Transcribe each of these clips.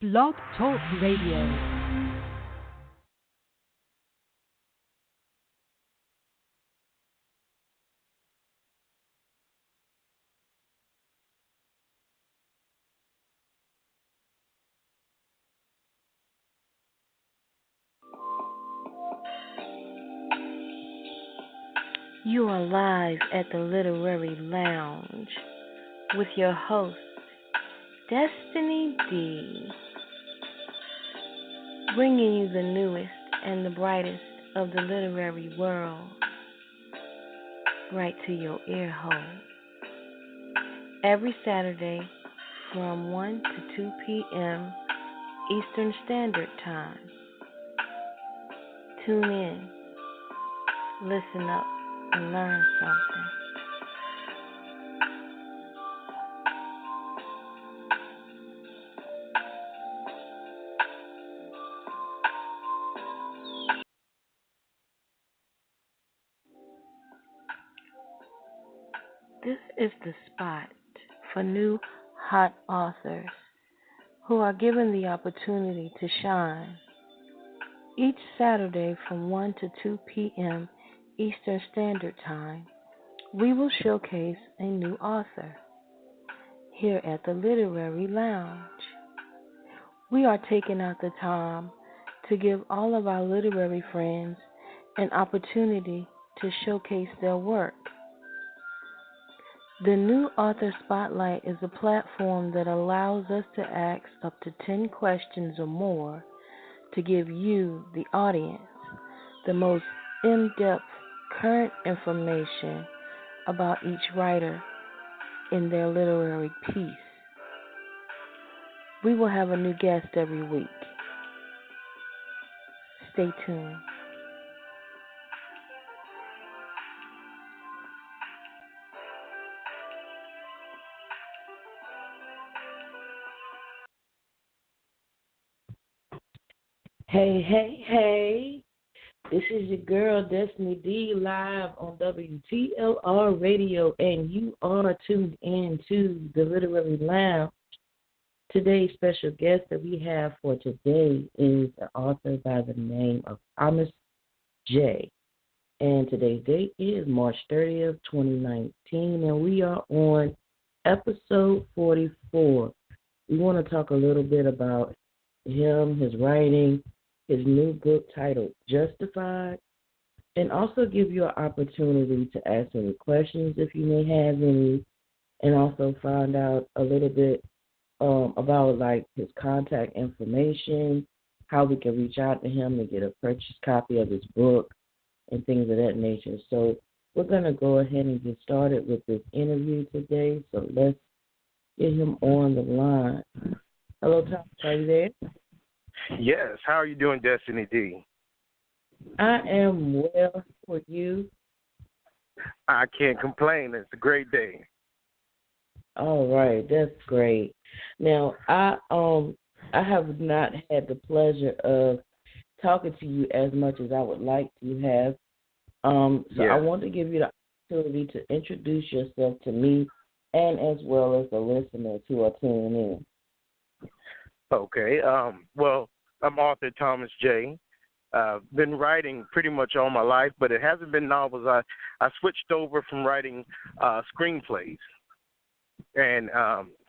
Blog Talk Radio. You are live at the Literary Lounge with your host, Destiny D, bringing you the newest and the brightest of the literary world right to your ear hole. Every Saturday from 1 to 2 p.m. Eastern Standard Time. Tune in, listen up, and learn something. This is the spot for new hot authors who are given the opportunity to shine. Each Saturday from 1 to 2 p.m. Eastern Standard Time, we will showcase a new author here at the Literary Lounge. We are taking out the time to give all of our literary friends an opportunity to showcase their work. The New Author Spotlight is a platform that allows us to ask up to 10 questions or more to give you, the audience, the most in-depth current information about each writer in their literary piece. We will have a new guest every week. Stay tuned. Hey, hey, hey. This is your girl, Destiny D, live on WTLR Radio, and you are tuned in to the Literary Lounge. Today's special guest that we have for today is an author by the name of Thomas J. And today's date is March 30th, 2019, and we are on episode 44. We want to talk a little bit about him, his writing, his new book titled Justified, and also give you an opportunity to ask any questions if you may have any, and also find out a little bit about like his contact information, how we can reach out to him to get a purchase copy of his book, and things of that nature. So we're going to go ahead and get started with this interview today, so let's get him on the line. Hello, Thomas, are you there? Yes. How are you doing, Destiny D? I am well for you. I can't complain. It's a great day. All right, that's great. Now, I have not had the pleasure of talking to you as much as I would like to have. I want to give you the opportunity to introduce yourself to me and as well as the listeners who are tuning in. Okay. Well, I'm author Thomas J. Been writing pretty much all my life, but it hasn't been novels. I switched over from writing screenplays, and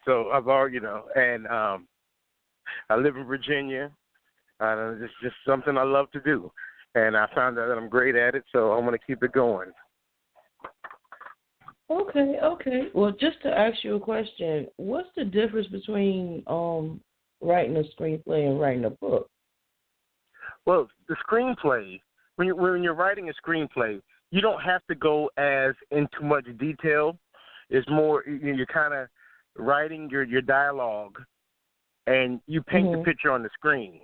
so I've already, I live in Virginia. It's just something I love to do, and I found out that I'm great at it, so I'm going to keep it going. Okay. Well, just to ask you a question, what's the difference between writing a screenplay and writing a book? Well, the screenplay, when you're writing a screenplay, you don't have to go as into much detail. It's more you're kind of writing your dialogue, and you paint the picture on the screen,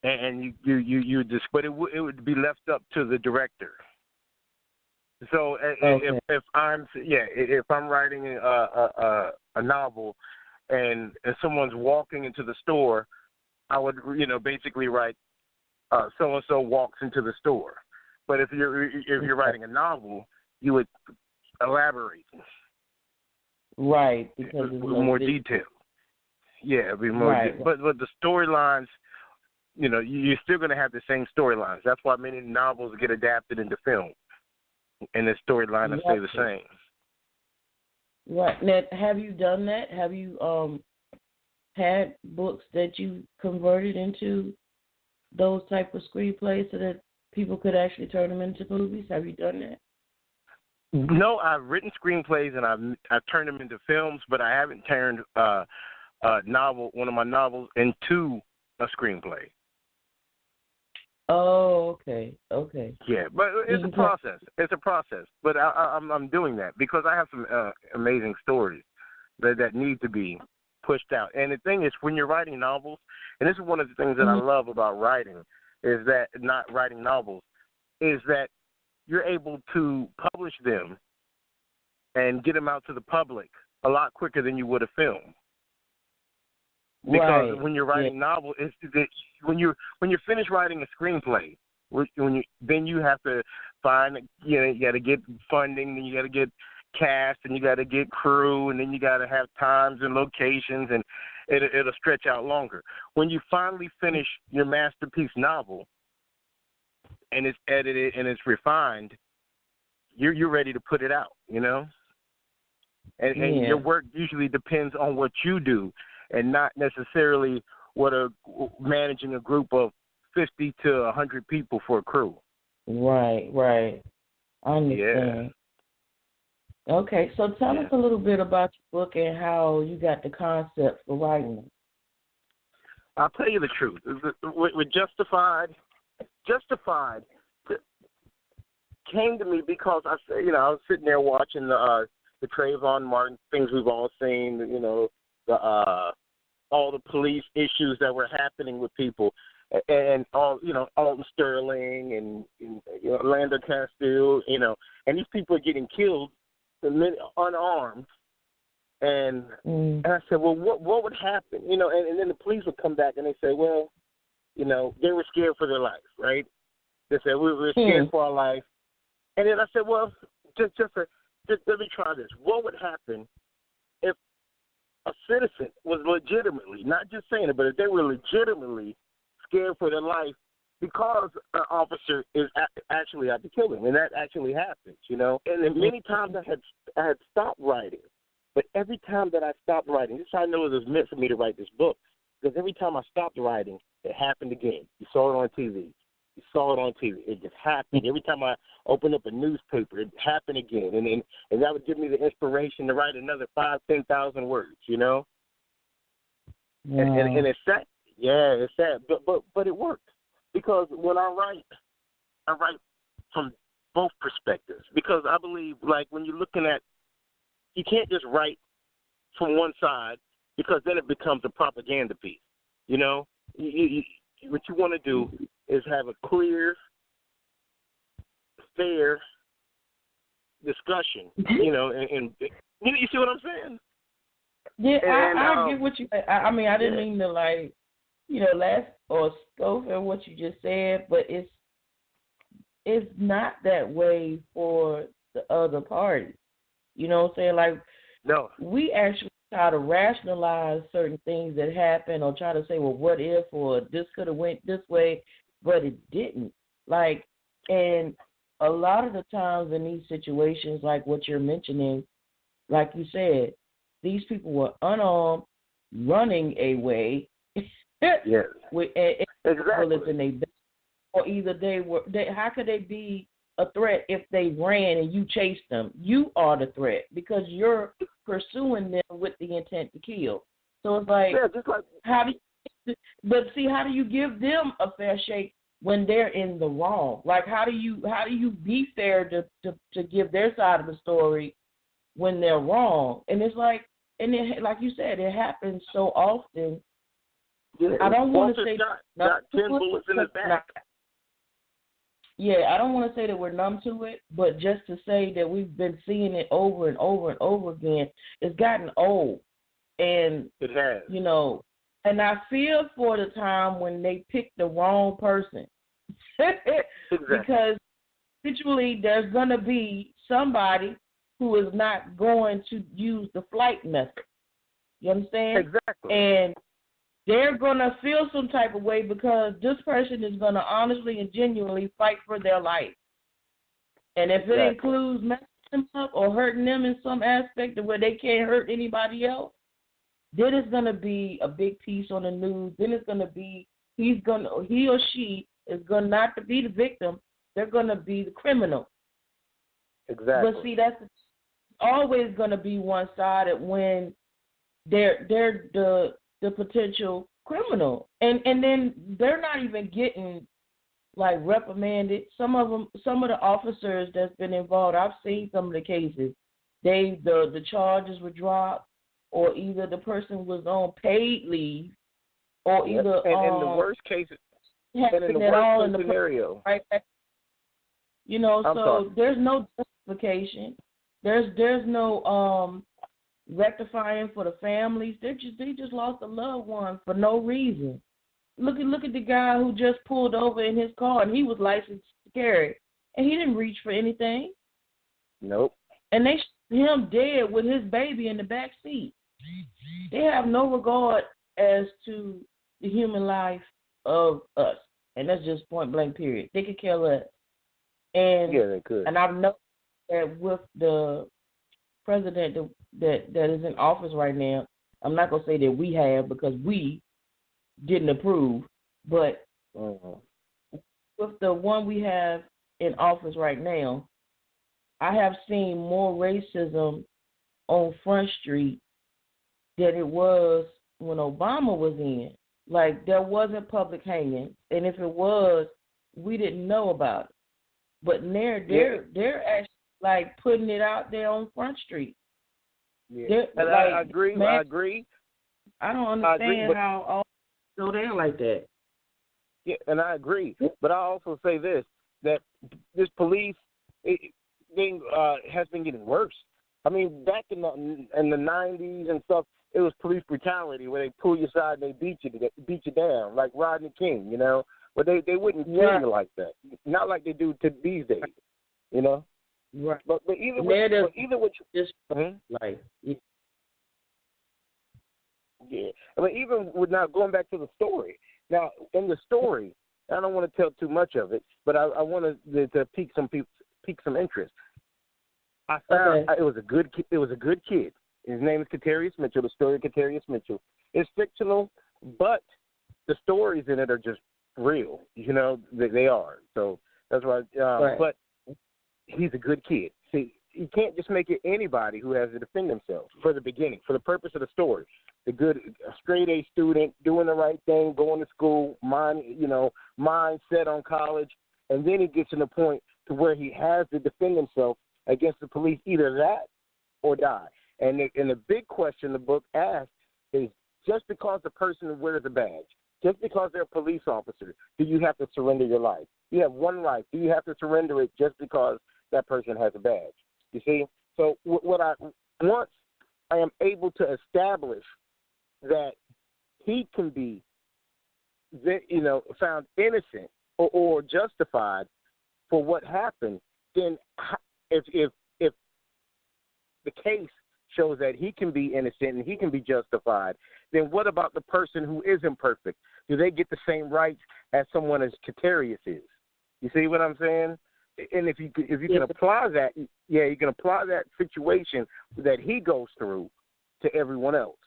and you just, but it would be left up to the director. So if I'm writing a novel, and someone's walking into the store, I would basically write so and so walks into the store. But if you're writing a novel, you would elaborate, right? Because with more detail. Yeah, it'll be more. Right. But the storylines, you're still going to have the same storylines. That's why many novels get adapted into film, and the storyline will stay the same. Right. Now, have you done that? Have you had books that you converted into those type of screenplays so that people could actually turn them into movies? Have you done that? No, I've written screenplays and I've turned them into films, but I haven't turned one of my novels into a screenplay. Oh, okay. Yeah, but it's a process. It's a process, but I'm doing that because I have some amazing stories that need to be pushed out. And the thing is, when you're writing novels, and this is one of the things that I love about writing, is that not writing novels, is that you're able to publish them and get them out to the public a lot quicker than you would a film. Because when you're writing novels, it's that when you're finished writing a screenplay, then you have to find, you got to get funding, then you got to get cast, and you got to get crew, and then you got to have times and locations, and it'll stretch out longer. When you finally finish your masterpiece novel, and it's edited and it's refined, you're ready to put it out, And your work usually depends on what you do, and not necessarily managing a group of 50 to 100 people for a crew. Right. I understand. Yeah. Okay, so tell us a little bit about your book and how you got the concept for writing it. I'll tell you the truth. With Justified came to me because I was sitting there watching the Trayvon Martin things we've all seen, all the police issues that were happening with people, and all Alton Sterling and Orlando Castile, and these people are getting killed, unarmed, and I said, well, what would happen, and then the police would come back and they say, well, they were scared for their life, right? They said we were scared for our life, and then I said, well, just let me try this. What would happen if a citizen was legitimately, not just saying it, but if they were legitimately scared for their life because an officer is actually out to kill them, and that actually happens, And then many times I had stopped writing, but every time that I stopped writing, this is how I know it was meant for me to write this book, because every time I stopped writing, it happened again. You saw it on TV. It just happened. Every time I opened up a newspaper, it happened again. And that would give me the inspiration to write another 5,000-10,000 words, Yeah. And it's sad. Yeah, it's sad. But it worked. Because when I write from both perspectives. Because I believe, like, when you're looking at, you can't just write from one side, because then it becomes a propaganda piece, what you want to do is have a clear, fair discussion, and you see what I'm saying? Yeah, I get what you. I mean, I didn't mean to laugh or scoff at what you just said, but it's not that way for the other party. You know what I'm saying? Like, no, we actually try to rationalize certain things that happen, or try to say, well, what if, or this could have went this way, but it didn't. Like, and a lot of the times in these situations, like what you're mentioning, like you said, these people were unarmed, running away, yes, with bullets in their back, or either how could they be a threat if they ran and you chased them? You are the threat because you're pursuing them with the intent to kill. So it's like, how do you give them a fair shake when they're in the wrong? Like, how do you be fair to give their side of the story when they're wrong? And it's like, like you said, it happens so often. Yeah, I don't want to say got 10 bullets in his back. Yeah, I don't want to say that we're numb to it, but just to say that we've been seeing it over and over and over again, it's gotten old. And, it has. And I feel for the time when they pick the wrong person. Exactly. Because eventually there's going to be somebody who is not going to use the flight method. You understand? Exactly. And they're going to feel some type of way because this person is going to honestly and genuinely fight for their life. And if it includes messing them up or hurting them in some aspect of where they can't hurt anybody else, then it's going to be a big piece on the news. Then it's going to be he or she is going not to be the victim. They're going to be the criminal. Exactly. But see, that's always going to be one-sided when they're the potential criminal, and then they're not even getting like reprimanded. Some of the officers that's been involved, I've seen some of the cases. The charges were dropped, or either the person was on paid leave, or either and in the worst cases, and in the worst case scenario, right? You know, I'm so sorry. there's no justification. There's no rectifying for the families. They just lost a loved one for no reason. Look at the guy who just pulled over in his car, and he was licensed to carry, and he didn't reach for anything. Nope. And they shot him dead with his baby in the back seat. They have no regard as to the human life of us, and that's just point blank. Period. They could kill us. And yeah, they could. And I've noticed that with the president that is in office right now, I'm not gonna say that we have because we didn't approve, but with the one we have in office right now, I have seen more racism on Front Street than it was when Obama was in. Like, there wasn't public hanging, and if it was, we didn't know about it. But they're actually like putting it out there on Front Street. Yeah, and I agree. Man, I agree. I don't understand how all go down like that. Yeah, and I agree. But I also say this, that this police thing has been getting worse. I mean, back in the 90s and stuff, it was police brutality where they pull you aside and they beat you down, like Rodney King, you know. But they wouldn't kill you like that. Not like they do to these days, you know. Right. But either way, just like yeah. I mean, even with now going back to the story. Now, in the story, I don't want to tell too much of it, but I wanted to pique some interest. I found it was a good kid. His name is Katarius Mitchell. The story of Katarius Mitchell is fictional, but the stories in it are just real. You know, they are. So that's why. But he's a good kid. See, you can't just make it anybody who has to defend themselves for the beginning, for the purpose of the story. The good, straight A student, doing the right thing, going to school, mind set on college, and then he gets to the point to where he has to defend himself against the police, either that or die. And the big question the book asks is, just because the person wears a badge, just because they're a police officer, do you have to surrender your life? You have one life. Do you have to surrender it just because that person has a badge? You see? So once I am able to establish that he can be, found innocent or justified for what happened, then if the case shows that he can be innocent and he can be justified, then what about the person who isn't perfect? Do they get the same rights as someone as Katarius is? You see what I'm saying? And if you can apply that, you can apply that situation that he goes through to everyone else.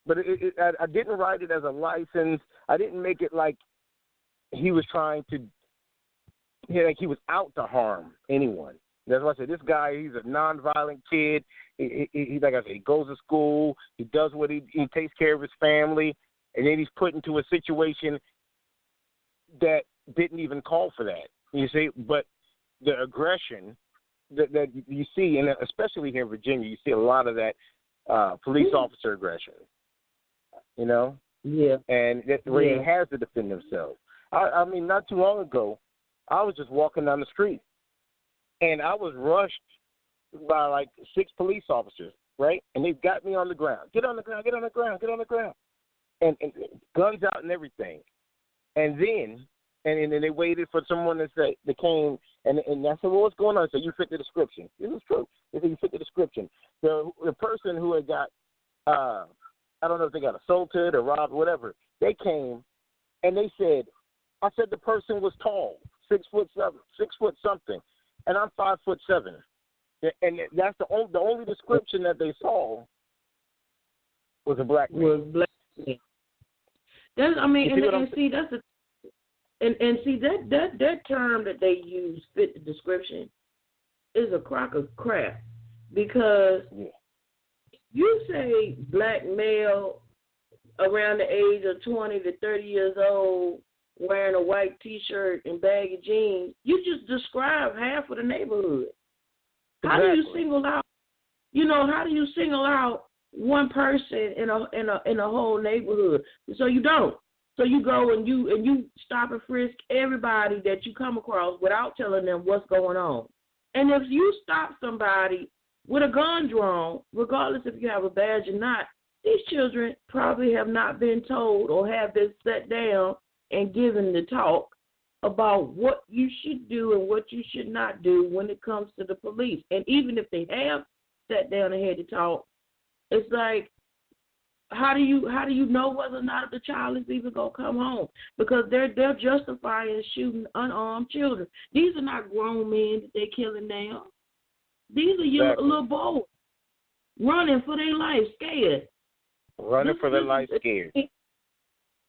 But I didn't write it as a license. I didn't make it like he was trying to, like he was out to harm anyone. That's why I said this guy, he's a nonviolent kid. He like I said, he goes to school. He does what he takes care of his family, and then he's put into a situation that didn't even call for that. You see, but the aggression that you see, and especially here in Virginia, you see a lot of that police officer aggression. You know? Yeah. And that's where he has to defend himself. I mean, not too long ago, I was just walking down the street, and I was rushed by like 6 police officers, right? And they got me on the ground. Get on the ground, get on the ground, get on the ground. And guns out and everything. And then they waited for someone to say, they came, and I said, well, what's going on? I said, you fit the description. This is true. They said, you fit the description. The person who had got I don't know if they got assaulted or robbed or whatever. They came and they said, I said the person was tall, 6'7", 6 foot something, and I'm 5'7", and that's the only description that they saw was a black man. Was black man. That's, I mean, and see that's and see that term that they use, fit the description, is a crock of crap, because you say black male around the age of 20 to 30 years old wearing a white T-shirt and baggy jeans, you just describe half of the neighborhood. How do you single out? How do you single out one person in a whole neighborhood? So you don't. So you go and you stop and frisk everybody that you come across without telling them what's going on. And if you stop somebody with a gun drawn, regardless if you have a badge or not, these children probably have not been told or have been sat down and given the talk about what you should do and what you should not do when it comes to the police. And even if they have sat down and had to talk, it's like, how do you know whether or not the child is even gonna come home? Because they're justifying shooting unarmed children. These are not grown men that they're killing now. These are young little boys running for their life, scared. Running for their life, scared.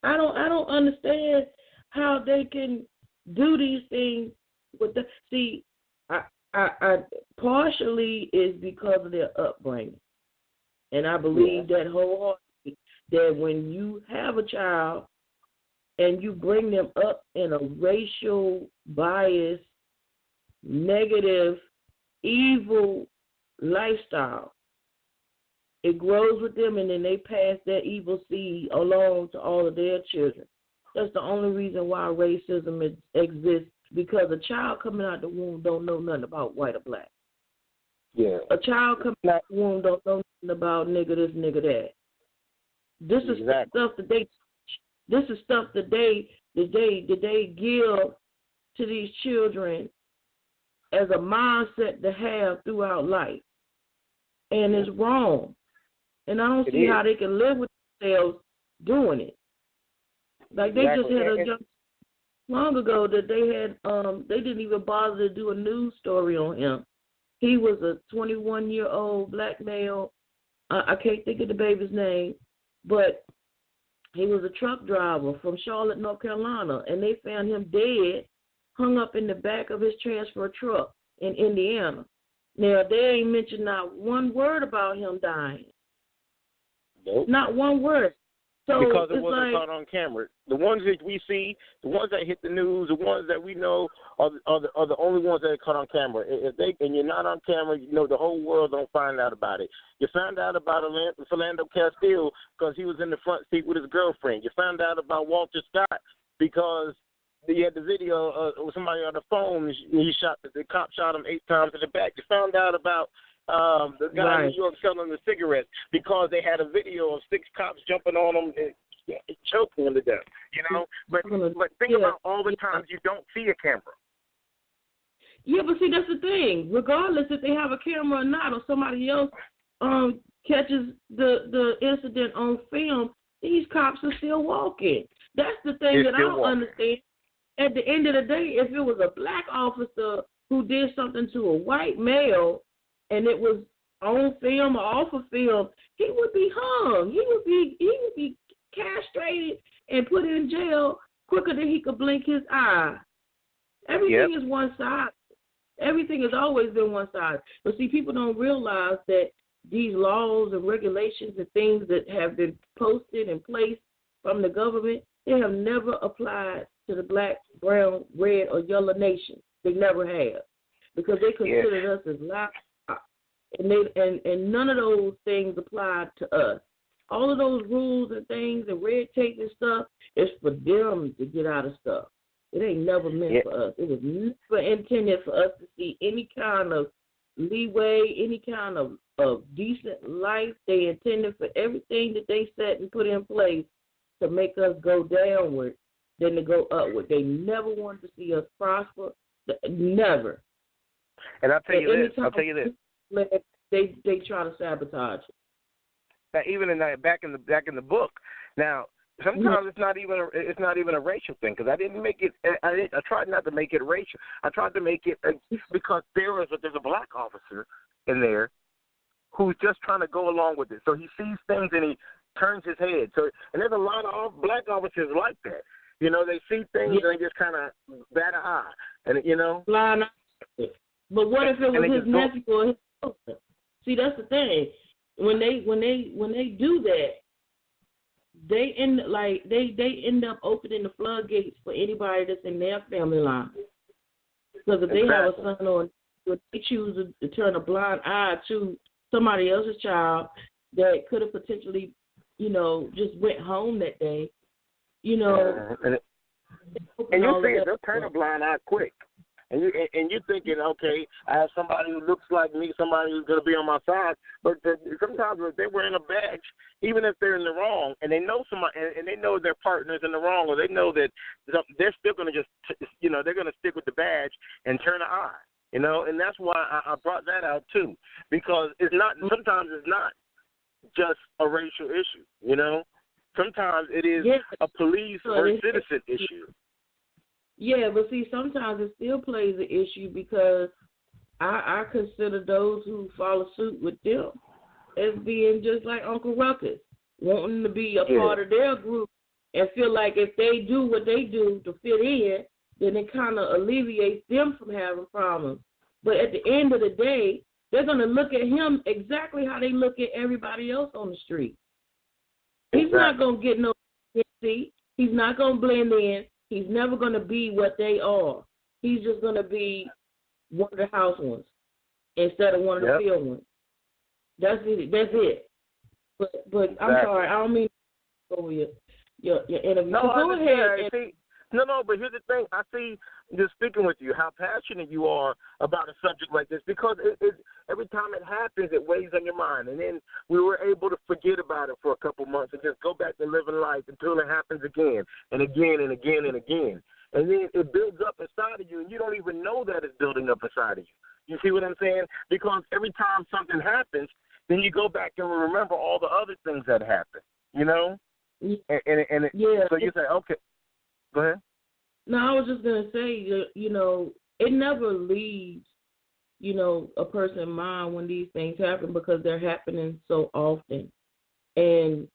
I don't understand how they can do these things with the. See, I partially is because of their upbringing, and I believe that wholeheartedly, that when you have a child and you bring them up in a racial bias, negative, evil lifestyle, it grows with them, and then they pass that evil seed along to all of their children. That's the only reason why racism exists, because a child coming out the womb don't know nothing about white or black. Yeah. A child coming out the womb don't know nothing about nigga this, nigga that. This is stuff that they. This is stuff that they give to these children as a mindset to have throughout life, and it's wrong. And I don't see how they can live with themselves doing it. Like they just had a young long ago that they didn't even bother to do a news story on him. He was a 21-year-old black male. I can't think of the baby's name, but he was a truck driver from Charlotte, North Carolina, and they found him dead, hung up in the back of his transfer truck in Indiana. Now, they ain't mentioned not one word about him dying. Nope. Not one word. So because it it's wasn't caught on camera. The ones that we see, the ones that hit the news, the ones that we know are the only ones that are caught on camera. And you're not on camera, the whole world don't find out about it. You found out about Philando Castile because he was in the front seat with his girlfriend. You found out about Walter Scott because he had the video of somebody on the phone. The cop shot him 8 times in the back. You found out about the guy in New York selling the cigarettes because they had a video of 6 cops jumping on him and choking him to death. But think about all the times you don't see a camera. Yeah, but see, that's the thing. Regardless if they have a camera or not, or somebody else catches the incident on film, these cops are still walking. That's the thing that I don't understand. At the end of the day, if it was a black officer who did something to a white male and it was on film or off of film, he would be hung. He would be castrated and put in jail quicker than he could blink his eye. Everything is one side. Everything has always been one side. But see, people don't realize that these laws and regulations and things that have been posted and placed from the government, they have never applied to the black, brown, red, or yellow nation. They never have, because they considered us as livestock, and none of those things applied to us. All of those rules and things and red tape and stuff is for them to get out of stuff. It ain't never meant for us. It was never intended for us to see any kind of leeway, any kind of decent life. They intended for everything that they set and put in place to make us go downward than to go upward. They never wanted to see us prosper. Never. And I'll tell you this. They try to sabotage it. even in that back in the book. Now, sometimes it's not even a racial thing, because I didn't make it. I tried not to make it racial. I tried to make it because there's a black officer in there who's just trying to go along with it. So he sees things and he turns his head. So, and there's a lot of black officers like that. You know, they see things and they just kind of bat an eye, and blind eye. But what if it was his nephew or his sister? See, that's the thing. When they do that, they end up opening the floodgates for anybody that's in their family line. Because if they have a son or if they choose to turn a blind eye to somebody else's child that could have potentially, just went home that day, and you see it, they'll turn a blind eye quick. And you're thinking, okay, I have somebody who looks like me, somebody who's going to be on my side. But sometimes if they're wearing a badge, even if they're in the wrong, and they know somebody, and they know their partner's in the wrong, or they know that they're still going to just, they're going to stick with the badge and turn an eye. And that's why I brought that out too, because sometimes it's not just a racial issue. Sometimes it is a police or citizen issue. Yeah, but see, sometimes it still plays an issue because I consider those who follow suit with them as being just like Uncle Ruckus, wanting to be a part of their group and feel like if they do what they do to fit in, then it kind of alleviates them from having problems. But at the end of the day, they're going to look at him exactly how they look at everybody else on the street. He's not going to get no seat. He's not going to blend in. He's never going to be what they are. He's just going to be one of the house ones instead of one of the field ones. That's it. But I'm sorry, I don't mean to go over your interview. No, so go ahead. No, but here's the thing. I see, just speaking with you, how passionate you are about a subject like this, because it every time it happens, it weighs on your mind. And then we were able to forget about it for a couple months and just go back to living life until it happens again and again and again and again. And then it builds up inside of you, and you don't even know that it's building up inside of you. You see what I'm saying? Because every time something happens, then you go back and remember all the other things that happened, So you say, okay. Go ahead. No, I was just going to say, it never leaves, a person's mind when these things happen because they're happening so often. And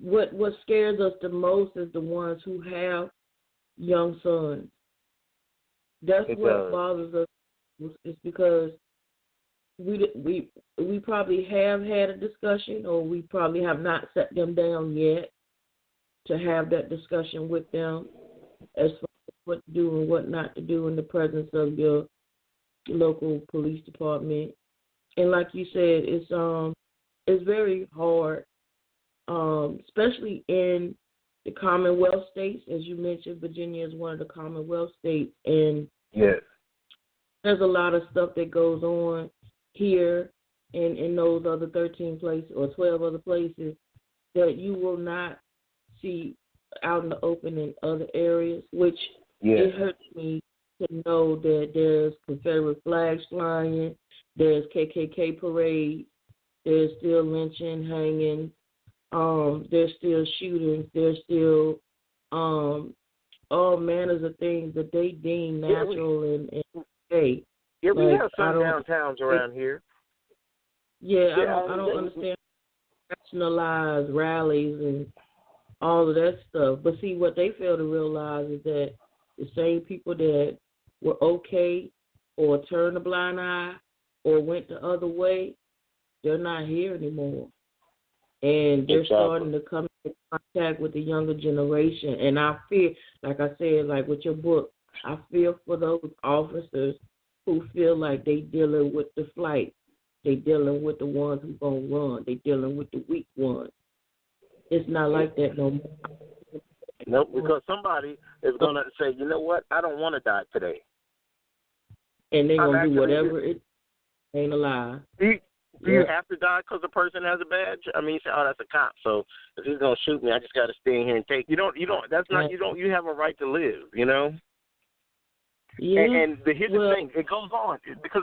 what scares us the most is the ones who have young sons. That's what bothers us. It's because we probably have had a discussion, or we probably have not set them down yet to have that discussion with them as far as what to do and what not to do in the presence of your local police department. And like you said, it's very hard, especially in the Commonwealth states. As you mentioned, Virginia is one of the Commonwealth states, and there's a lot of stuff that goes on here and in those other 13 places or 12 other places that you will not see out in the open in other areas, which it hurts me to know that there's Confederate flags flying, there's KKK parades, there's still lynching, hanging, there's still shootings, there's still all manners of things that they deem natural and okay. Yeah, we have some downtowns around here. Yeah, I don't understand nationalized rallies and all of that stuff. But see, what they fail to realize is that the same people that were okay or turned a blind eye or went the other way, they're not here anymore. And they're starting to come in contact with the younger generation. And I fear, like I said, like with your book, I feel for those officers who feel like they dealing with the flight. They dealing with the ones who gonna run. They dealing with the weak ones. It's not like that no more. Nope, because somebody is going to say, you know what, I don't want to die today. And they're going to do whatever it ain't a lie. Do you have to die because the person has a badge? I mean, you say, oh, that's a cop, so if he's going to shoot me, I just got to stay in here and take. You have a right to live, Yeah. And here's the thing, it goes on because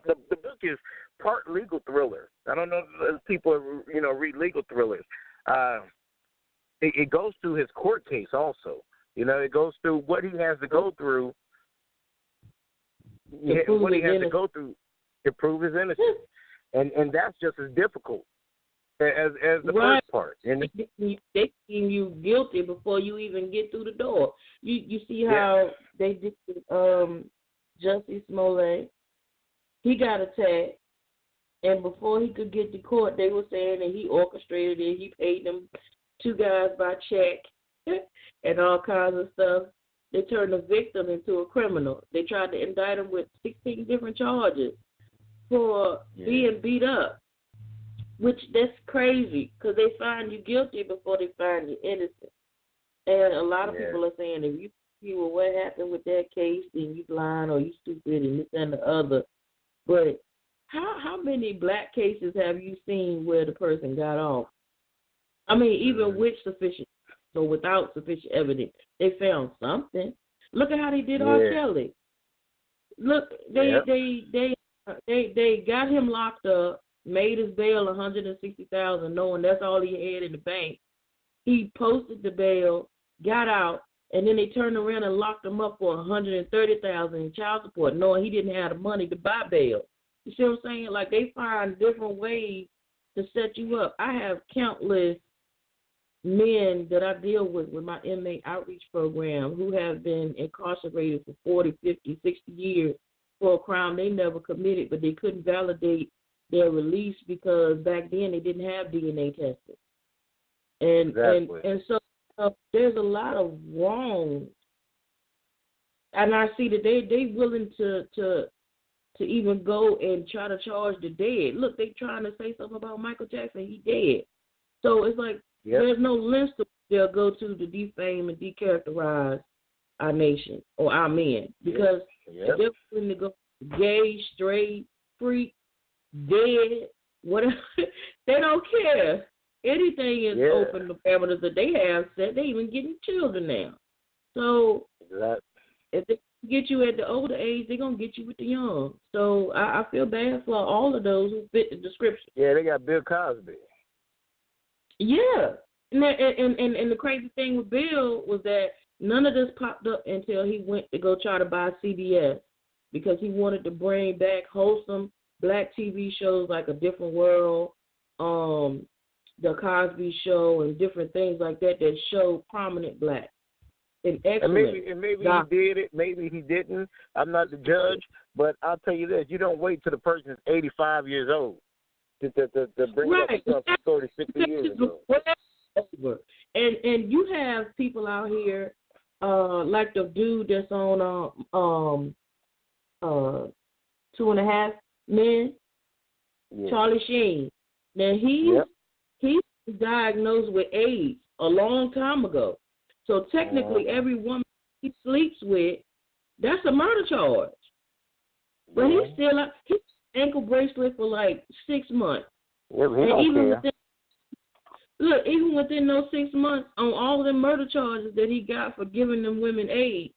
the book is part legal thriller. I don't know if people read legal thrillers. It goes through his court case also. It goes through what he has to go through. What he has to go through to prove his innocence, and that's just as difficult as the first part. And they deem you guilty before you even get through the door. You see how they did Justice Smollett. He got attacked, and before he could get to court, they were saying that he orchestrated it. He paid them 2 guys by check and all kinds of stuff. They turned the victim into a criminal. They tried to indict him with 16 different charges for being beat up, which that's crazy because they find you guilty before they find you innocent. And a lot of people are saying if you see what happened with that case, then you blind or you stupid and this and the other. But how many black cases have you seen where the person got off? I mean, even with sufficient or without sufficient evidence, they found something. Look at how they did R. Kelly. Look, they got him locked up, made his bail $160,000, knowing that's all he had in the bank. He posted the bail, got out, and then they turned around and locked him up for $130,000 in child support, knowing he didn't have the money to buy bail. You see what I'm saying? Like they find different ways to set you up. I have countless men that I deal with my inmate outreach program who have been incarcerated for 40, 50, 60 years for a crime they never committed, but they couldn't validate their release because back then they didn't have DNA testing. And so there's a lot of wrong. And I see that they willing to even go and try to charge the dead. Look, they trying to say something about Michael Jackson. He dead. So it's like there's no list they'll go to defame and decharacterize our nation or our men because they're willing to go gay, straight, freak, dead, whatever. They don't care. Anything is open to parameters that they have set. They even getting children now. So if they get you at the older age, they're going to get you with the young. So I feel bad for all of those who fit the description. Yeah, they got Bill Cosby. Yeah. And the crazy thing with Bill was that none of this popped up until he went to go try to buy CBS because he wanted to bring back wholesome black TV shows like A Different World, The Cosby Show, and different things like that show prominent black. And maybe he did it, maybe he didn't. I'm not the judge, but I'll tell you this: you don't wait till the person is 85 years old to bring up stuff from 30, 50 years ago. And you have people out here like the dude that's on 2.5 Men, Charlie Sheen. Now he's diagnosed with AIDS a long time ago. So technically, every woman he sleeps with, that's a murder charge. But he's still he's ankle bracelet for like 6 months. Yeah, he don't care. Even within those 6 months, on all of the murder charges that he got for giving them women AIDS,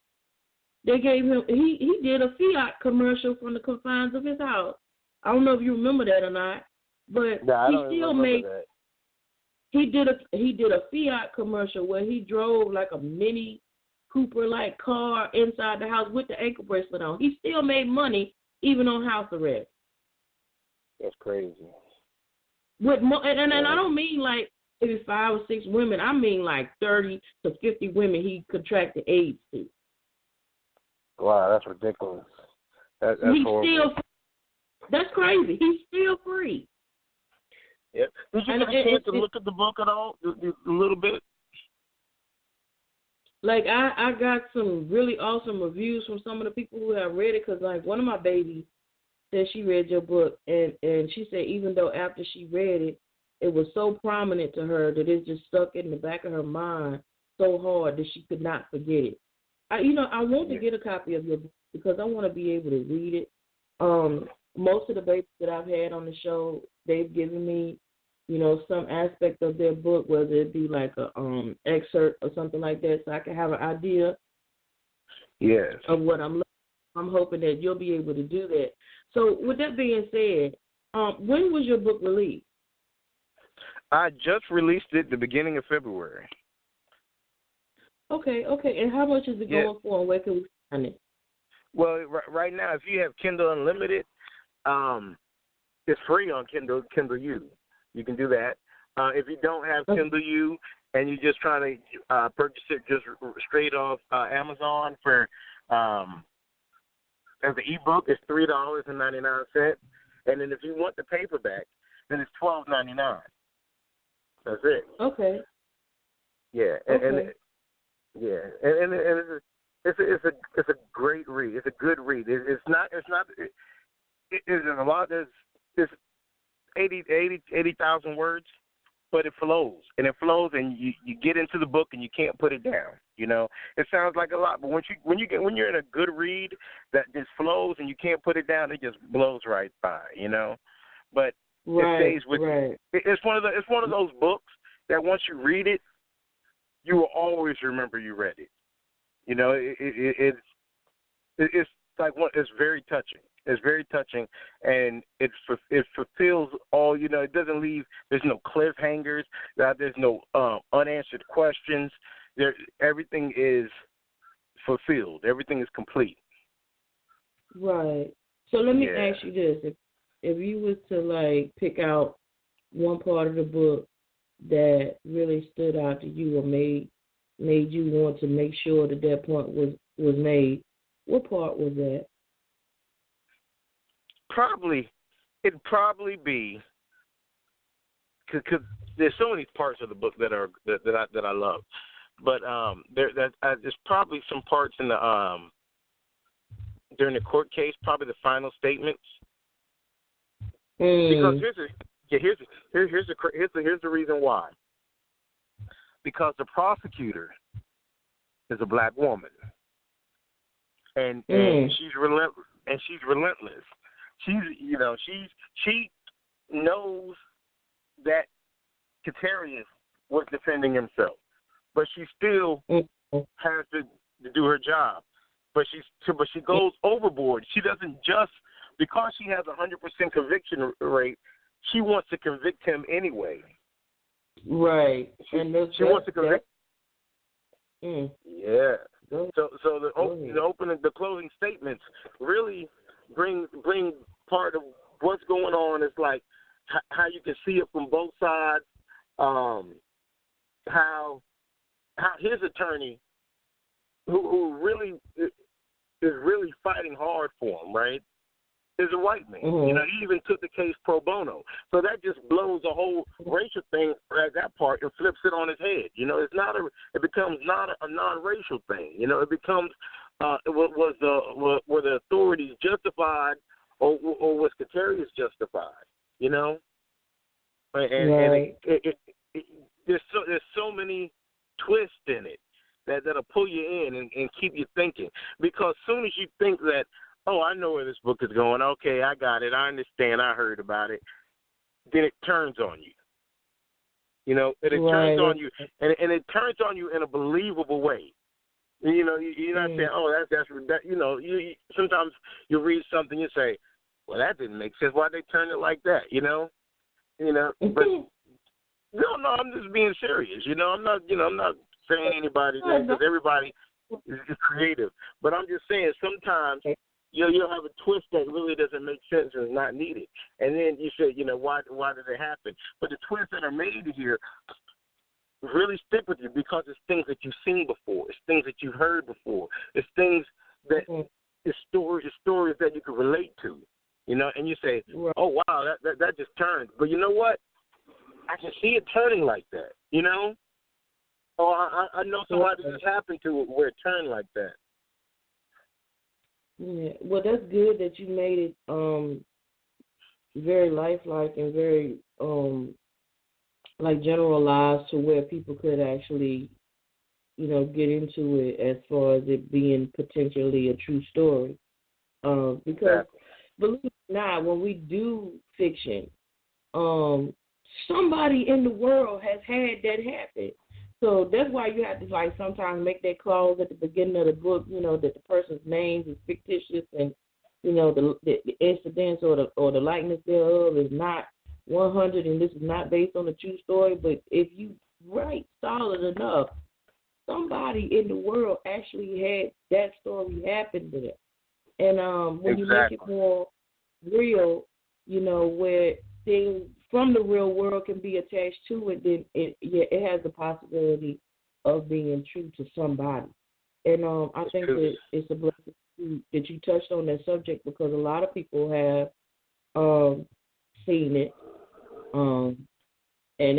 they gave him. He did a Fiat commercial from the confines of his house. I don't know if you remember that or not, but he still made. That. He did a Fiat commercial where he drove like a Mini Cooper-like car inside the house with the ankle bracelet on. He still made money even on house arrest. That's crazy. And I don't mean like maybe 5 or 6 women. I mean like 30 to 50 women he contracted AIDS to. Wow, that's ridiculous. That's horrible. That's crazy. He's still free. Yep. Did you get a chance to look at the book at all? A little bit? Like, I got some really awesome reviews from some of the people who have read it, because, like, one of my babies said she read your book, and she said even though after she read it, it was so prominent to her that it just stuck in the back of her mind so hard that she could not forget it. I want to get a copy of your book because I want to be able to read it. Most of the babies that I've had on the show, they've given me, some aspect of their book, whether it be like a excerpt or something like that, so I can have an idea of what I'm looking I'm hoping that you'll be able to do that. So with that being said, when was your book released? I just released it the beginning of February. Okay. And how much is it going for, and where can we find it? Well, right now, if you have Kindle Unlimited, it's free on Kindle U. You can do that. If you don't have Kindle U and you're just trying to purchase it just straight off Amazon for as an ebook, it's $3.99. And then if you want the paperback, then it's $12.99. That's it. Okay. Yeah. And it's a great read. It's a good read. It's a lot. It's 80,000 words, but it flows, and you get into the book and you can't put it down. You know, it sounds like a lot, but when you're in a good read that just flows and you can't put it down, it just blows right by. You know, but it stays with you. It's one of those books that once you read it, you will always remember you read it. You know, it's like it's very touching. It's very touching, and it fulfills all. You know, it doesn't leave. There's no cliffhangers. There's no unanswered questions. Everything is fulfilled. Everything is complete. Right. So let me ask you this: if you was to pick out one part of the book that really stood out to you or made you want to make sure that point was made, what part was that? It'd probably be because there's so many parts of the book that I love, but there's probably some parts in the during the court case, probably the final statements. Because here's the reason why. Because the prosecutor is a black woman, and she's relentless. She knows that Katarius was defending himself, but she still has to do her job. But she goes overboard. She doesn't just because she has 100% conviction rate. She wants to convict him anyway. Right. She wants to convict. Yeah. So the closing statements really bring part of what's going on. Is like how you can see it from both sides. How his attorney, who really is really fighting hard for him, right, is a white man. Mm-hmm. You know, he even took the case pro bono. So that just blows the whole racial thing at that part and flips it on his head. You know, it becomes not a non-racial thing. You know, it becomes were the authorities justified or was Katarius justified? You know, and there's so many twists in it that'll pull you in and keep you thinking. Because as soon as you think that, oh, I know where this book is going. Okay, I got it. I understand. I heard about it. Then it turns on you. You know, and it turns on you, and it turns on you in a believable way. You know, you're not saying, oh, that's that. You know, you sometimes you read something, you say, well, that didn't make sense. Why'd they turn it like that? You know, but no, I'm just being serious. You know, I'm not saying anybody because everybody is creative. But I'm just saying sometimes you'll have a twist that really doesn't make sense and is not needed. And then you say, you know, why did it happen? But the twists that are made here really stick with you because it's things that you've seen before. It's things that you've heard before. It's things that it's stories that you can relate to. You know, and you say, oh, wow, that just turned. But you know what? I can see it turning like that, you know? Or I know somebody this happened to where it turned like that. Yeah, well, that's good that you made it very lifelike and very generalized to where people could actually, you know, get into it as far as it being potentially a true story. Because believe it or not, when we do fiction, somebody in the world has had that happen. So that's why you have to like sometimes make that clause at the beginning of the book, that the person's name is fictitious and the incidents or the likeness thereof is not 100 and this is not based on a true story. But if you write solid enough, somebody in the world actually had that story happen to them. And when you make it more real, where things from the real world can be attached to it, then it has the possibility of being true to somebody. And I think that it's a blessing that you touched on that subject because a lot of people have seen it, and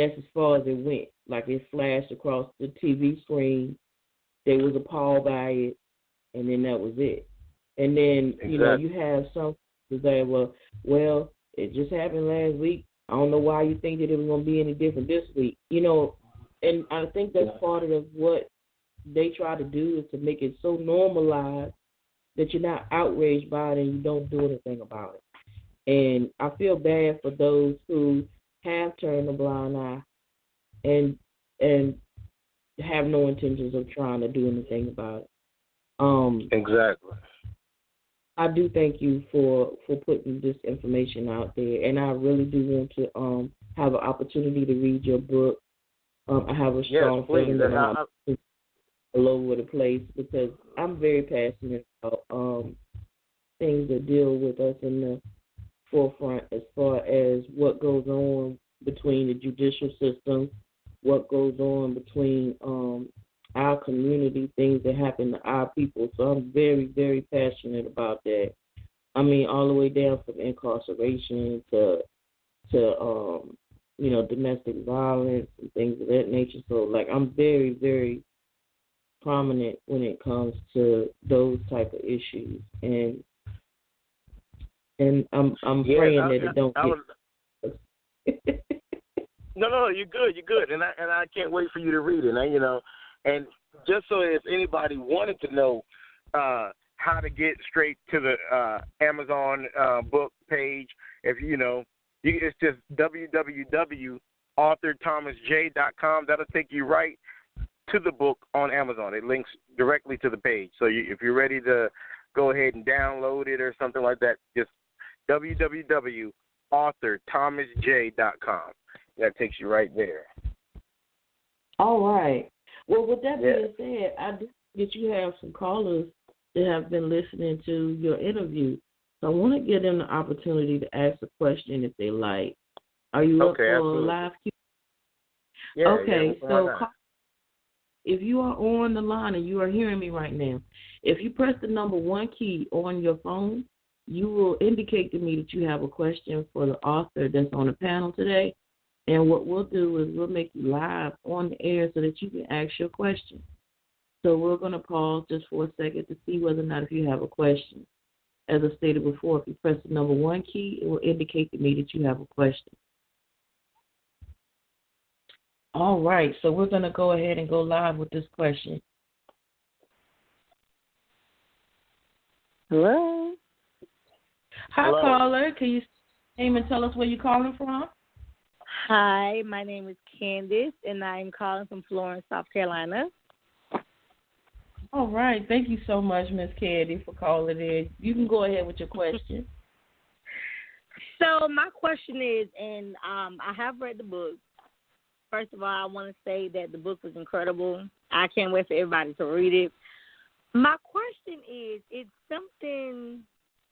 that's as far as it went. Like it flashed across the TV screen, they was appalled by it, and then that was it. And then, you have some people that well, it just happened last week. I don't know why you think that it was going to be any different this week. And I think that's part of what they try to do is to make it so normalized that you're not outraged by it and you don't do anything about it. And I feel bad for those who have turned a blind eye and have no intentions of trying to do anything about it. Exactly. I do thank you for putting this information out there, and I really do want to have an opportunity to read your book. I have a strong feeling that I'm all over the place because I'm very passionate about things that deal with us in the forefront as far as what goes on between the judicial system, what goes on between our community, things that happen to our people. So I'm very, very passionate about that. I mean, all the way down from incarceration to domestic violence and things of that nature. So, like, I'm very, very prominent when it comes to those type of issues. And I'm praying that it don't get... No, you're good, and I can't wait for you to read it. And just so if anybody wanted to know how to get straight to the Amazon book page, it's just www.authorthomasj.com. That'll take you right to the book on Amazon. It links directly to the page. So if you're ready to go ahead and download it or something like that, just www.authorthomasj.com. That takes you right there. All right. Well, with that being said, I do that you have some callers that have been listening to your interview. So I want to give them the opportunity to ask a question if they like. Are you up for a live Q? Yeah, okay, so if you are on the line and you are hearing me right now, if you press the number 1 key on your phone, you will indicate to me that you have a question for the author that's on the panel today. And what we'll do is we'll make you live on the air so that you can ask your question. So we're going to pause just for a second to see whether or not if you have a question. As I stated before, if you press the number 1 key, it will indicate to me that you have a question. All right, so we're going to go ahead and go live with this question. Hello. Hi, caller. Can you name and tell us where you're calling from? Hi, my name is Candace, and I'm calling from Florence, South Carolina. All right. Thank you so much, Miss Candy, for calling in. You can go ahead with your question. So my question is, and I have read the book. First of all, I want to say that the book was incredible. I can't wait for everybody to read it. My question is, it's something,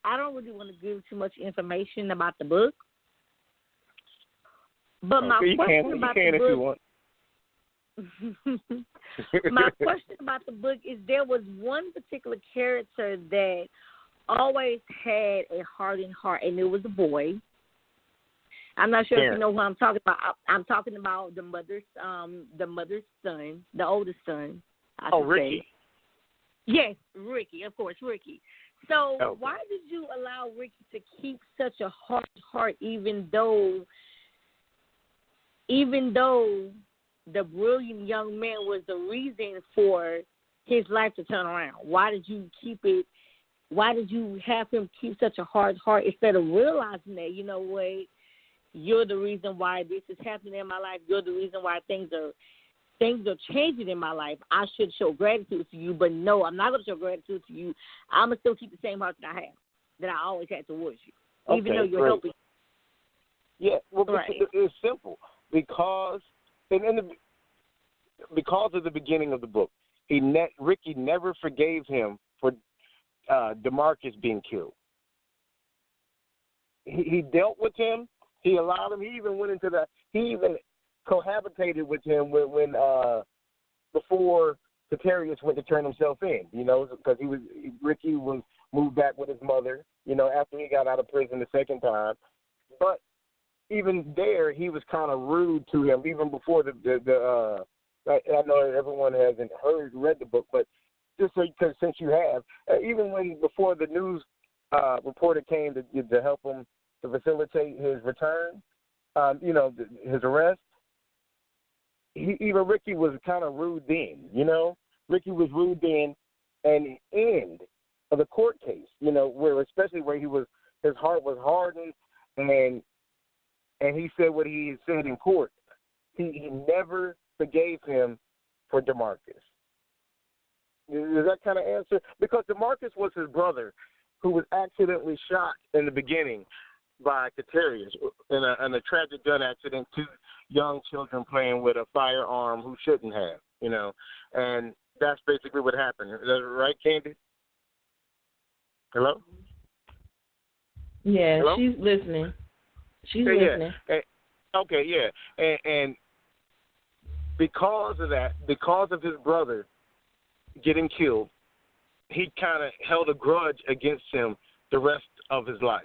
I don't really want to give too much information about the book. But my question about the book, my question about the book is there was one particular character that always had a hardened heart, and it was a boy. I'm not sure if you know who I'm talking about. I'm talking about the mother's son, the oldest son. Ricky. Say. Yes, Ricky, of course, Ricky. So why did you allow Ricky to keep such a hard heart, even though the brilliant young man was the reason for his life to turn around? Why did you keep it? Why did you have him keep such a hard heart instead of realizing that, you know what, you're the reason why this is happening in my life. You're the reason why things things are changing in my life. I should show gratitude to you, but no, I'm not going to show gratitude to you. I'm going to still keep the same heart that I have, that I always had towards you, even though you're helping. Yeah, well, right. It's simple because because of the beginning of the book, Ricky never forgave him for DeMarcus being killed. He dealt with him. He allowed him. He even went into he even cohabitated with him when before Catarius went to turn himself in. You know, because Ricky was moved back with his mother. You know, after he got out of prison the second time, but even there, he was kind of rude to him. Even before I know everyone hasn't read the book, but just because since you have, even before the news reporter came to help him to facilitate his return, his arrest, even Ricky was kind of rude then. You know, Ricky was rude then, and the end of the court case, especially where his heart was hardened, and he said what he said in court. He never forgave him for DeMarcus. Does that kind of answer? Because DeMarcus was his brother who was accidentally shot in the beginning by Catarius in a tragic gun accident, 2 young children playing with a firearm who shouldn't have, and that's basically what happened. Is that right, Candy? Hello? Yeah, Hello? She's listening. She's listening. Okay, yeah. And because of that, because of his brother getting killed, he kind of held a grudge against him the rest of his life.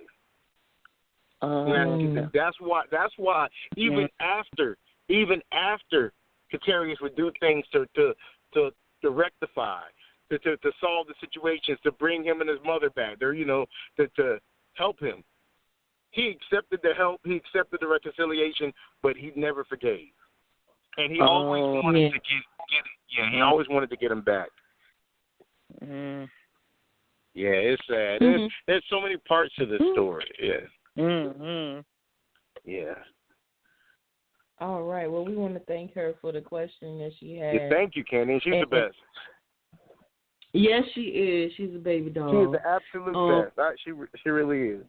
That's why even after Catarius would do things to rectify, to solve the situations, to bring him and his mother back, or to help him. He accepted the help, he accepted the reconciliation, but he never forgave. And he always wanted to get he always wanted to get him back. Mm. Yeah, it's sad. There's so many parts to this story. Yeah. Mm-hmm. Yeah. All right. Well, we want to thank her for the question that she had. Yeah, thank you, Candy. She's the best. Yes, she is. She's a baby doll. She's the absolute best. She really is.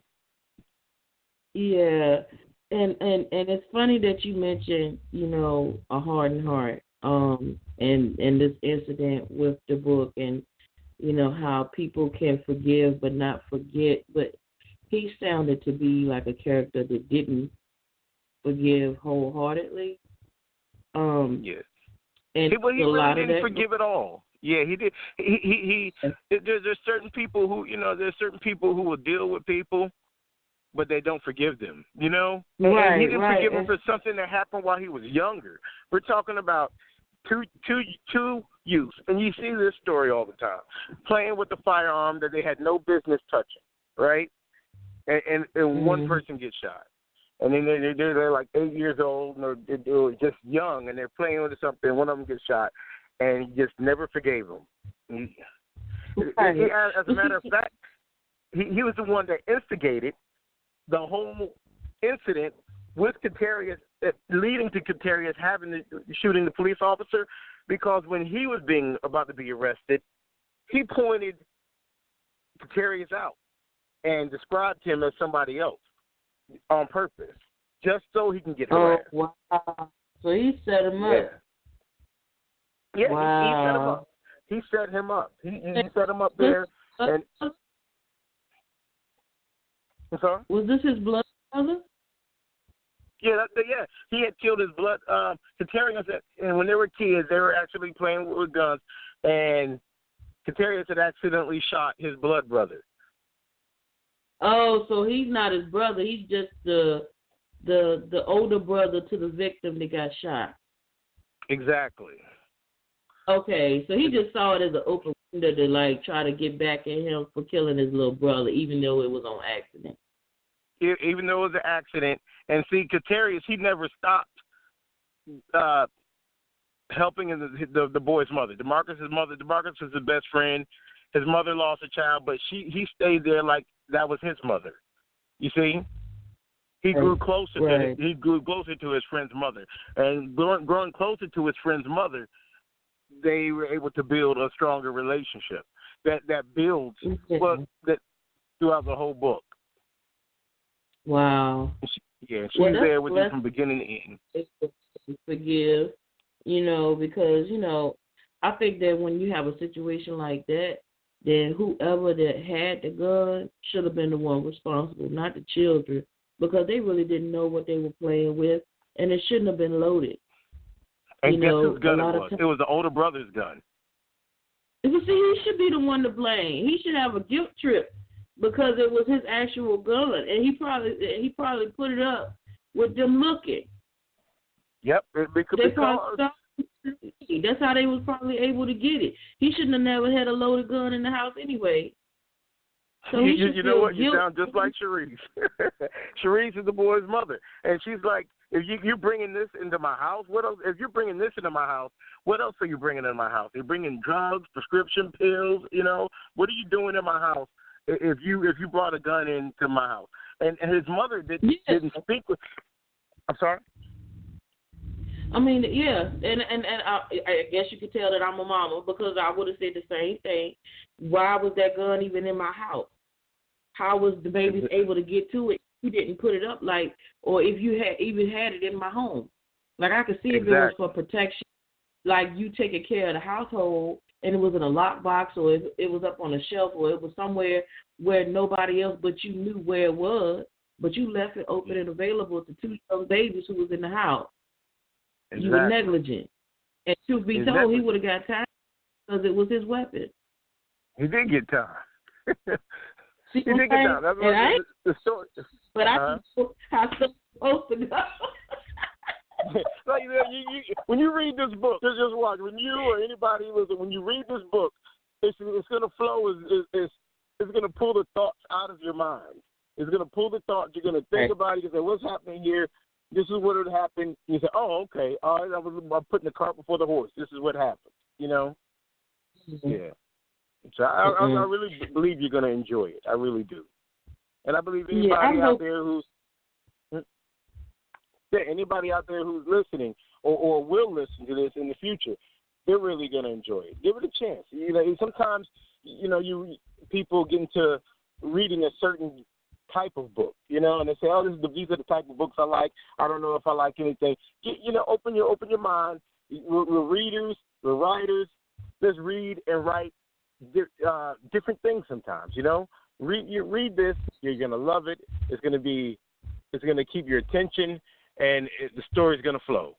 Yeah, and it's funny that you mentioned, a hardened heart, and this incident with the book, and how people can forgive but not forget. But he sounded to be like a character that didn't forgive wholeheartedly. Yes. And he really didn't forgive at all. Yeah, he did. There's certain people who who will deal with people, but they don't forgive them, And he didn't forgive him for something that happened while he was younger. We're talking about two youths, and you see this story all the time, playing with a firearm that they had no business touching, right? And one person gets shot. And then they're like 8 years old, and they're just young, and they're playing with something, one of them gets shot, and he just never forgave him. As a matter of fact, he was the one that instigated the whole incident with Catarius, leading to Catarius shooting the police officer, because when he was about to be arrested, he pointed Catarius out and described him as somebody else on purpose, just so he can get harassed. Oh, wow. So he set him up. Yeah, wow. He set him up. He set him up there. And I'm sorry? Was this his blood brother? Yeah, he had killed his blood. Catarius, and when they were kids, they were actually playing with guns, and Catarius had accidentally shot his blood brother. Oh, so he's not his brother. He's just the older brother to the victim that got shot. Exactly. Okay, so he just saw it as an open window to try to get back at him for killing his little brother, even though it was on accident. Even though it was an accident. And see, Catarius, he never stopped helping the boy's mother. DeMarcus' mother. DeMarcus was his best friend. His mother lost a child, but he stayed there like that was his mother. You see? he grew closer right. to his friend's mother, and growing closer to his friend's mother, they were able to build a stronger relationship that builds that throughout the whole book. Wow. She's there with you from beginning to end. Forgive, because I think that when you have a situation like that, then whoever that had the gun should have been the one responsible, not the children, because they really didn't know what they were playing with, and it shouldn't have been loaded. And guess whose gun it was? It was the older brother's gun. See, he should be the one to blame. He should have a guilt trip because it was his actual gun, and he probably put it up with them looking. Yep, that's how they was probably able to get it. He shouldn't have never had a loaded gun in the house anyway. So you know what? You sound just like Sharice. Sharice is the boy's mother, and she's like, "If you're bringing this into my house, what else? If you're bringing this into my house, what else are you bringing into my house? You're bringing drugs, prescription pills. What are you doing in my house? If you brought a gun into my house?" And his mother didn't speak with. I'm sorry. I mean, yeah, and I guess you could tell that I'm a mama because I would have said the same thing. Why was that gun even in my house? How was the baby able to get to it? You didn't put it up, or if you had it in my home. I could see if it was for protection, you taking care of the household, and it was in a lockbox, or if it was up on a shelf, or it was somewhere where nobody else but you knew where it was, but you left it open and available to two young babies who was in the house. Exactly. You were negligent. And truth be told, he would have got time because it was his weapon. He did get time. See he did get time. That's what the story. But I think how it's supposed to go. When you read this book, just watch. When you or anybody listen, when you read this book, it's going to flow. It's going to pull the thoughts out of your mind. It's going to pull the thoughts. You're going to think about it. You say, what's happening here? This is what would happen. You say, oh, okay. All right, I'm putting the cart before the horse. This is what happened. Mm-hmm. Yeah. So I really believe you're going to enjoy it. I really do. And I believe anybody out there who's listening or will listen to this in the future, they're really going to enjoy it. Give it a chance. Sometimes, people get into reading a certain type of book, and they say, "Oh, these are the type of books I like. I don't know if I like anything." Open your mind. We're readers, we're writers. Let's read and write different things. Sometimes, read this. You're gonna love it. It's gonna keep your attention, and the story's gonna flow.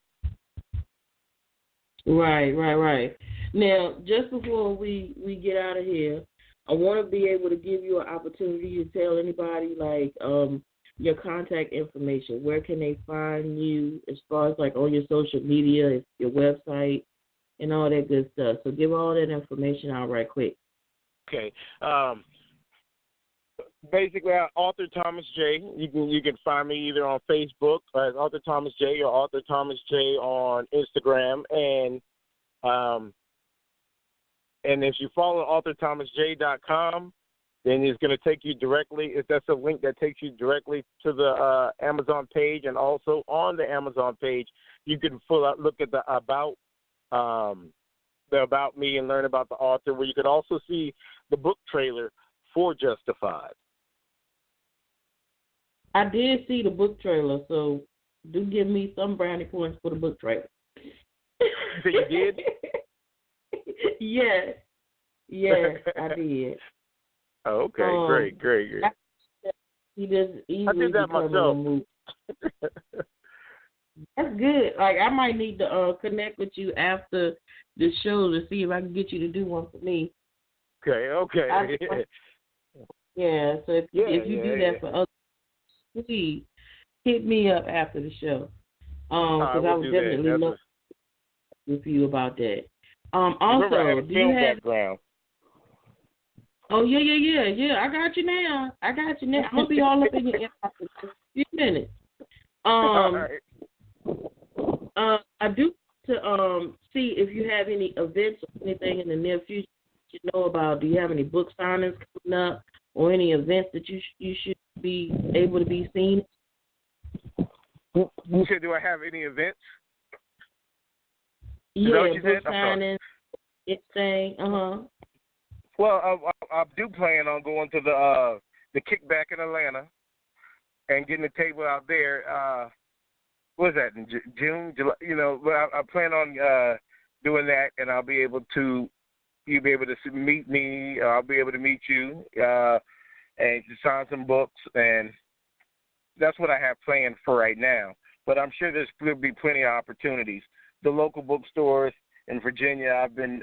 Right. Now, just before we get out of here, I want to be able to give you an opportunity to tell anybody, your contact information. Where can they find you as far as, on your social media, your website, and all that good stuff. So give all that information out right quick. Okay. Basically, author Thomas J. You can find me either on Facebook as author Thomas J. or author Thomas J. on Instagram, and if you follow authorthomasj.com, then it's going to take you directly. That's a link that takes you directly to the Amazon page, and also on the Amazon page, you can look at the about me and learn about the author. Where you can also see the book trailer for Justified. I did see the book trailer, so do give me some brownie points for the book trailer. So you did? Yes, I did. Oh, okay, great. He does easily. I did that myself. That's good. I might need to connect with you after the show to see if I can get you to do one for me. Okay. Yeah. So if you do that for others, please hit me up after the show. Because I would definitely love to with you about that. Also, do you have background? Oh yeah. I got you now. I'm gonna be all up in your inbox in a few minutes. I do to see if you have any events or anything in the near future you know about. Do you have any book signings coming up or any events that you should be able to be seen? You said, do I have any events? Yeah, book signing, it's saying, Well, I do plan on going to the Kickback in Atlanta and getting a table out there. What is that, in June, July? But I plan on doing that, and I'll be able to. You'll be able to meet me. I'll be able to meet you and sign some books, and that's what I have planned for right now. But I'm sure there'll be plenty of opportunities. The local bookstores in Virginia, I've been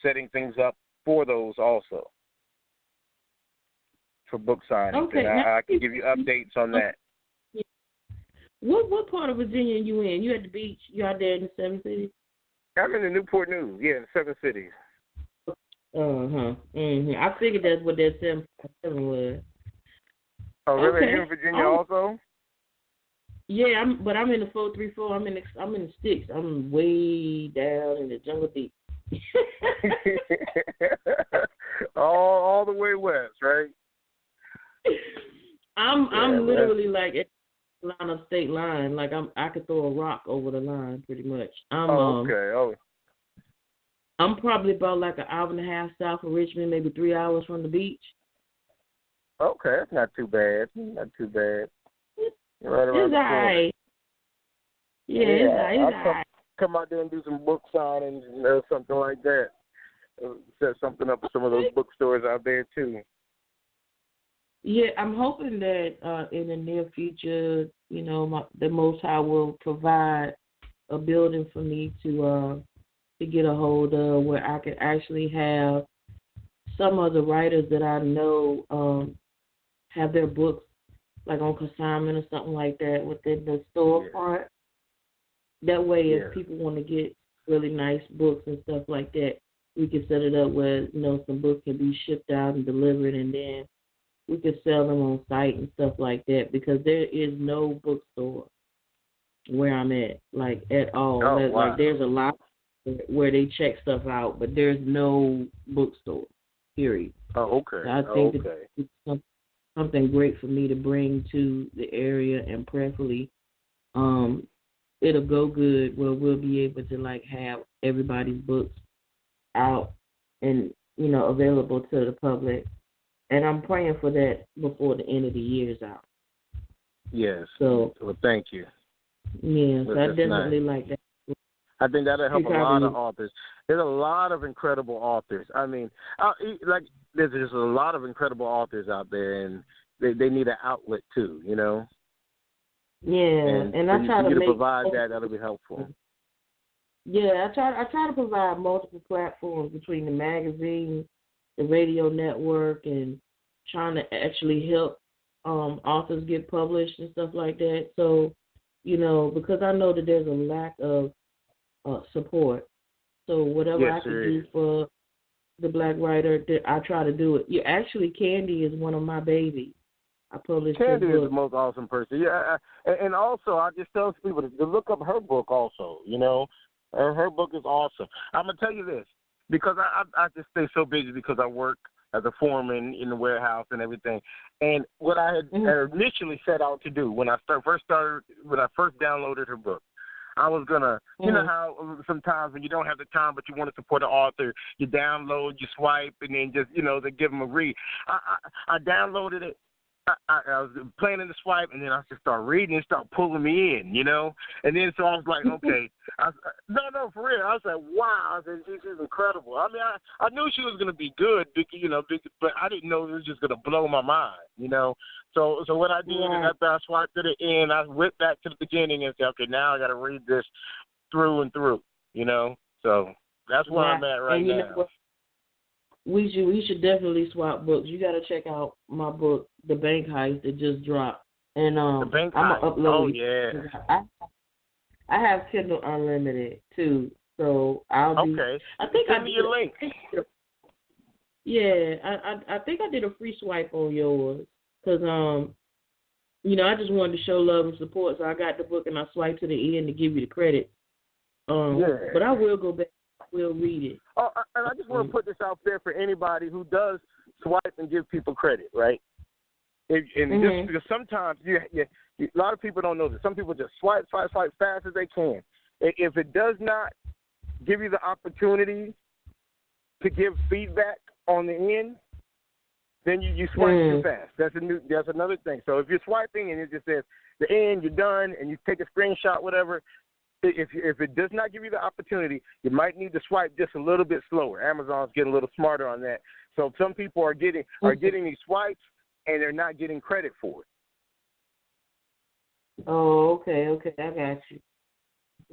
setting things up for those also, for book signings. Okay. And I can give you updates on that. What part of Virginia are you in? You at the beach? You out there in the Seven Cities? I'm in the Newport News, in the Seven Cities. I figured that's what that 7 was. Oh, really? Okay. Are you in Virginia also? Yeah, I'm in the 434. I'm in the sticks. I'm way down in the jungle deep. all the way west, right? I'm literally like at the line of state line. Like I could throw a rock over the line pretty much. Okay. I'm probably about like an hour and a half south of Richmond, maybe 3 hours from the beach. Okay, that's not too bad. Not too bad. Right around it's the all right. Yeah, it's all right. Come out there and do some book signings or something like that. Set something up for some of those bookstores out there too. Yeah, I'm hoping that in the near future, the Most High will provide a building for me to get a hold of where I could actually have some of the writers that I know have their books like on consignment or something like that within the storefront. That way, if people want to get really nice books and stuff like that, we can set it up where, some books can be shipped out and delivered, and then we can sell them on site and stuff like that, because there is no bookstore where I'm at, like, at all. Oh, wow. Like, there's a lot where they check stuff out, but there's no bookstore, period. Oh, okay. So I think that it's something great for me to bring to the area, and prayerfully it'll go good where we'll be able to, like, have everybody's books out and, available to the public. And I'm praying for that before the end of the year is out. Yes. So, well, thank you. Yeah, so I definitely like that. I think that'll help a lot of authors. There's a lot of incredible authors. I mean, there's just a lot of incredible authors out there, and they need an outlet too, Yeah, and I try to provide that. That'll be helpful. Yeah, I try to provide multiple platforms between the magazine, the radio network, and trying to actually help authors get published and stuff like that. So, because I know that there's a lack of support. So whatever I can do for the Black writer, I try to do it. Actually, Candy is one of my babies. I published Candy her book. is the most awesome person. Yeah, and also I just tell people to look up her book also. Her book is awesome. I'm gonna tell you this because I just stay so busy because I work as a foreman in the warehouse and everything. And what I had initially set out to do when I first downloaded her book, I was gonna, you know how sometimes when you don't have the time but you want to support an author, you download, you swipe, and then just they give them a read. I downloaded it. I was planning to swipe, and then I just start reading and start pulling me in, And then so I was like, okay, no, for real. I was like, wow, I said, she's incredible. I mean, I knew she was gonna be good, but I didn't know it was just gonna blow my mind, So what I did is after I swiped it in, I went back to the beginning and said, okay, now I got to read this through and through, So that's where I'm at right now. We should definitely swap books. You got to check out my book, The Bank Heist, that just dropped. And The Bank Heist. Oh yeah. I have Kindle Unlimited too, so I'll be. Okay. I think Send me your link. Yeah, I think I did a free swipe on yours because I just wanted to show love and support, so I got the book and I swiped to the end to give you the credit. But I will go back. We'll read it. Oh, and I just want to put this out there for anybody who does swipe and give people credit, right? Just because sometimes a lot of people don't know this. Some people just swipe fast as they can. If it does not give you the opportunity to give feedback on the end, then you swipe too fast. That's another thing. So if you're swiping and it just says the end, you're done, and you take a screenshot, whatever. If it does not give you the opportunity, you might need to swipe just a little bit slower. Amazon's getting a little smarter on that. So some people are getting these swipes and they're not getting credit for it. Oh, okay, I got you.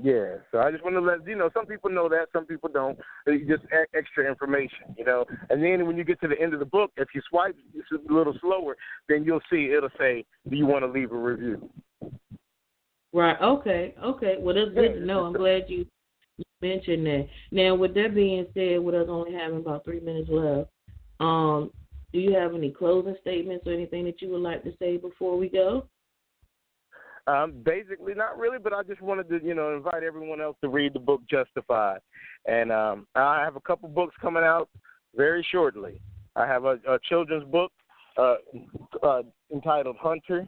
Yeah, so I just want to let some people know that, some people don't. It's just extra information, And then when you get to the end of the book, if you swipe just a little slower, then you'll see it'll say, "Do you want to leave a review?" Right. Okay. Well, that's good to know. I'm glad you mentioned that. Now, with that being said, with us only having about 3 minutes left, do you have any closing statements or anything that you would like to say before we go? Basically, not really, but I just wanted to, invite everyone else to read the book Justified. And I have a couple books coming out very shortly. I have a children's book entitled Hunter.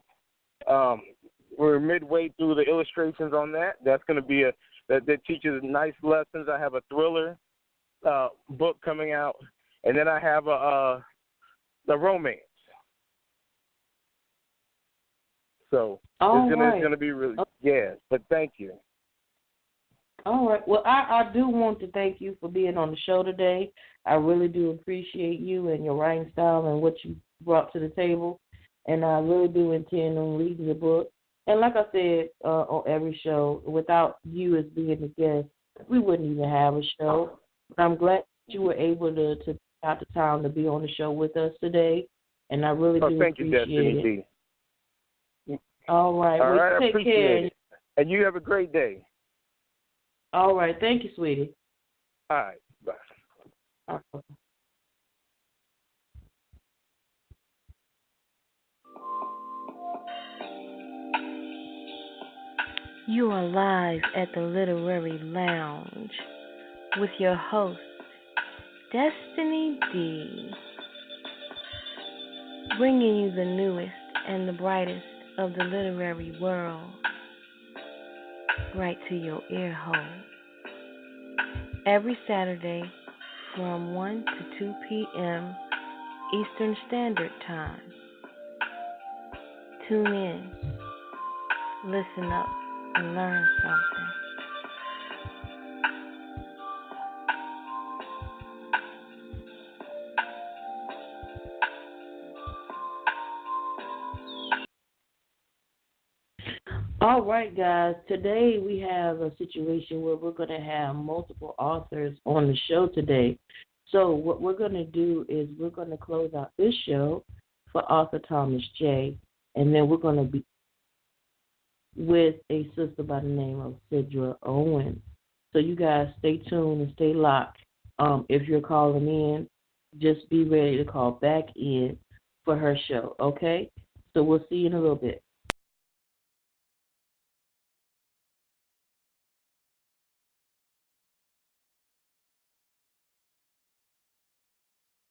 We're midway through the illustrations on that. That's going to be that teaches nice lessons. I have a thriller book coming out, and then I have a romance. So it's going to be really, but thank you. All right. Well, I do want to thank you for being on the show today. I really do appreciate you and your writing style and what you brought to the table, and I really do intend on reading your book. And like I said on every show, without you as being the guest, we wouldn't even have a show. But I'm glad that you were able to take out the time to be on the show with us today, and I really do thank appreciate you, Destiny it. All right. All right, take care. It. And you have a great day. All right. Thank you, sweetie. All right. Bye. All right. You are live at the Literary Lounge with your host, Destiny D, bringing you the newest and the brightest of the literary world right to your ear hole. Every Saturday from 1 to 2 p.m. Eastern Standard Time. Tune in, listen up, and learn something. All right, guys. Today we have a situation where we're going to have multiple authors on the show today. So what we're going to do is we're going to close out this show for author Thomas J. And then we're going to be with a sister by the name of Cedra Owen. So you guys stay tuned and stay locked. If you're calling in, just be ready to call back in for her show, okay? So we'll see you in a little bit.